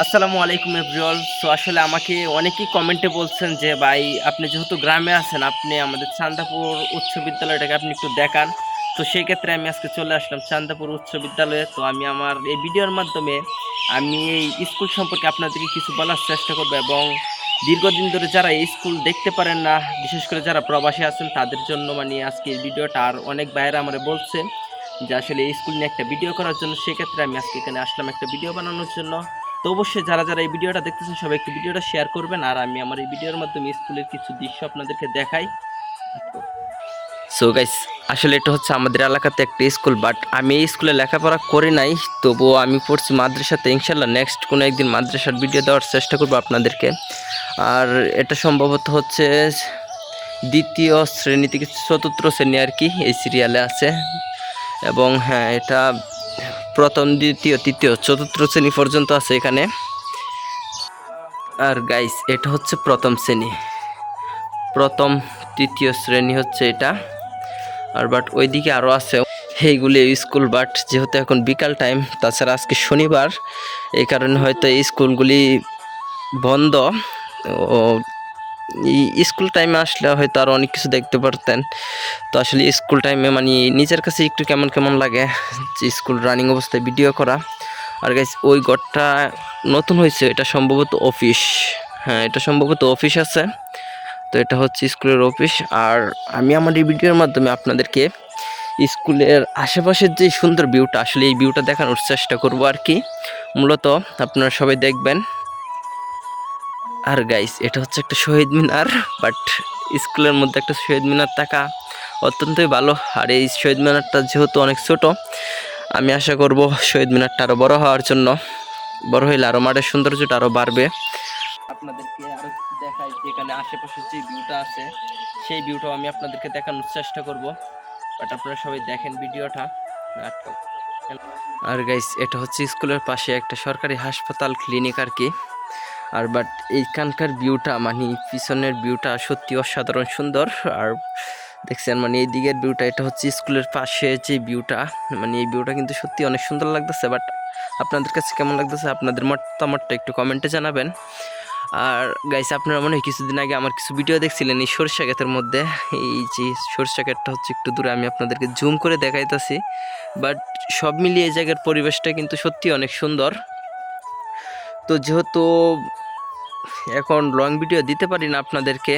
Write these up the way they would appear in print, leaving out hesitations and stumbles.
আসসালামু আলাইকুম এভরিওয়াল। সো আসলে আমাকে অনেকেই কমেন্টে বলছেন যে ভাই আপনি যেহেতু গ্রামে আছেন আপনি আমাদের চান্দাপুর উচ্চ বিদ্যালয়টাকে আপনি একটু দেখান। তো সেই ক্ষেত্রে আমি আজকে চলে আসলাম চান্দাপুর উচ্চ বিদ্যালয়ে। তো আমি আমার এই ভিডিওর মাধ্যমে আমি এই স্কুল সম্পর্কে আপনাদেরকে কিছু বলার চেষ্টা করব এবং দীর্ঘদিন ধরে যারা এই স্কুল দেখতে পারেন না, বিশেষ করে যারা প্রবাসী আছেন তাদের জন্য মানে আজকে এই ভিডিওটা। আর অনেক ভাইয়েরা আমার বলছে যে আসলে এই স্কুল নিয়ে একটা ভিডিও করার জন্য, সেক্ষেত্রে আমি আজকে এখানে আসলাম একটা ভিডিও বানানোর জন্য। তো অবশ্যই যারা যারা এই ভিডিওটা দেখতেছেন সবাই একটু ভিডিওটা শেয়ার করবেন, আর আমি আমার এই ভিডিওর মাধ্যমে স্কুলের কিছু দৃশ্য আপনাদেরকে দেখাই। সো গাইস, আসলে এটা হচ্ছে আমাদের এলাকাতে একটা স্কুল, বাট আমি এই স্কুলে লেখাপড়া করি নাই, তবুও আমি পড়ছি মাদ্রাসাতে। ইনশাল্লাহ নেক্সট কোনো একদিন মাদ্রাসার ভিডিও দেওয়ার চেষ্টা করবো আপনাদেরকে। আর এটা সম্ভবত হচ্ছে দ্বিতীয় শ্রেণী থেকে চতুর্থ শ্রেণী আর কি এই সিরিয়ালে আছে। এবং হ্যাঁ, এটা প্রথম দ্বিতীয় তৃতীয় চতুর্থ শ্রেণী পর্যন্ত আছে এখানে। আর গাইস, এটা হচ্ছে প্রথম শ্রেণী, প্রথম তৃতীয় শ্রেণী হচ্ছে এটা। আর বাট ওইদিকে আরও আছে এইগুলি স্কুল, বাট যেহেতু এখন বিকাল টাইম, তাছাড়া আজকে শনিবার, এই কারণে হয়তো এই স্কুলগুলি বন্ধ। ও স্কুল টাইমে আসলে হয়তো আরও অনেক কিছু দেখতে পারতেন। তো আসলে স্কুল টাইমে মানে নিজের কাছে একটু কেমন কেমন লাগে যে স্কুল রানিং অবস্থায় ভিডিও করা। আর গাইস, ওই ঘরটা নতুন হয়েছে, এটা সম্ভবত অফিস। হ্যাঁ, এটা সম্ভবত অফিস আছে। তো এটা হচ্ছে স্কুলের অফিস। আর আমি আমার এই ভিডিওর মাধ্যমে আপনাদেরকে স্কুলের আশেপাশের যে সুন্দর ভিউটা, আসলে এই ভিউটা দেখানোর চেষ্টা করব আর কি। মূলত আপনারা সবাই দেখবেন। আর গাইস, এটা হচ্ছে একটা শহীদ মিনার, বাট স্কুলের মধ্যে একটা শহীদ মিনার থাকা অত্যন্তই ভালো। আর এই শহীদ মিনারটা যেহেতু অনেক ছোট, আমি আশা করব শহীদ মিনারটা আরও বড় হওয়ার জন্য। বড় হইলে আরও মাঠের সৌন্দর্যটা আরও বাড়বে। আপনাদেরকে আরও দেখাই যেখানে আশেপাশে যে ভিউটা আছে, সেই ভিউটাও আমি আপনাদেরকে দেখানোর চেষ্টা করব। বাট আপনারা সবাই দেখেন ভিডিওটা। আর গাইস, এটা হচ্ছে স্কুলের পাশে একটা সরকারি হাসপাতাল, ক্লিনিক আর কি। আর বাট এইখানকার ভিউটা মানে পিছনের ভিউটা সত্যি অসাধারণ সুন্দর। আর দেখছেন মানে এই দিকের ভিউটা, এটা হচ্ছে স্কুলের পাশে যে ভিউটা, মানে এই ভিউটা কিন্তু সত্যি অনেক সুন্দর লাগতেছে। বাট আপনাদের কাছে কেমন লাগতেছে, আপনাদের মতামতটা একটু কমেন্টে জানাবেন। আর গাইস, আপনারা মনে হয় কিছুদিন আগে আমার কিছু ভিডিও দেখছিলেন এই সরিষা ক্ষেতের মধ্যে। এই যে সরিষা ক্ষেতটা হচ্ছে একটু দূরে, আমি আপনাদেরকে জুম করে দেখাইতেছি। বাট সব মিলিয়ে এই জায়গার পরিবেশটা কিন্তু সত্যি অনেক সুন্দর। তো যেহেতু এখন লং ভিডিও দিতে পারি না আপনাদেরকে,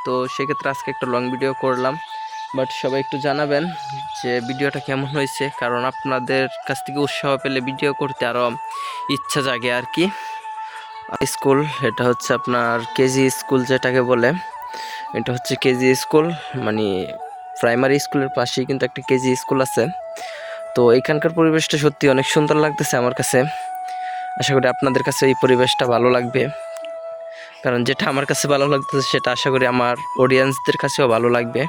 তো সেক্ষেত্রে আজকে একটা লং ভিডিও করলাম। বাট সবাই একটু জানাবেন যে ভিডিওটা কেমন হয়েছে, কারণ আপনাদের কাছ থেকে উৎসাহ পেলে ভিডিও করতে আরও ইচ্ছা জাগে আর কি। স্কুল, এটা হচ্ছে আপনার কেজি স্কুল যেটাকে বলে, এটা হচ্ছে কেজি স্কুল, মানে প্রাইমারি স্কুলের পাশেই কিন্তু একটা কেজি স্কুল আছে। তো এখানকার পরিবেশটা সত্যি অনেক সুন্দর লাগতেছে আমার কাছে। আশা করি আপনাদের কাছে এই পরিবেশটা ভালো লাগবে, কারণ যেটা আমার কাছে ভালো লাগতেছে সেটা আশা করি আমার অডিয়েন্সদের কাছেও ভালো লাগবে।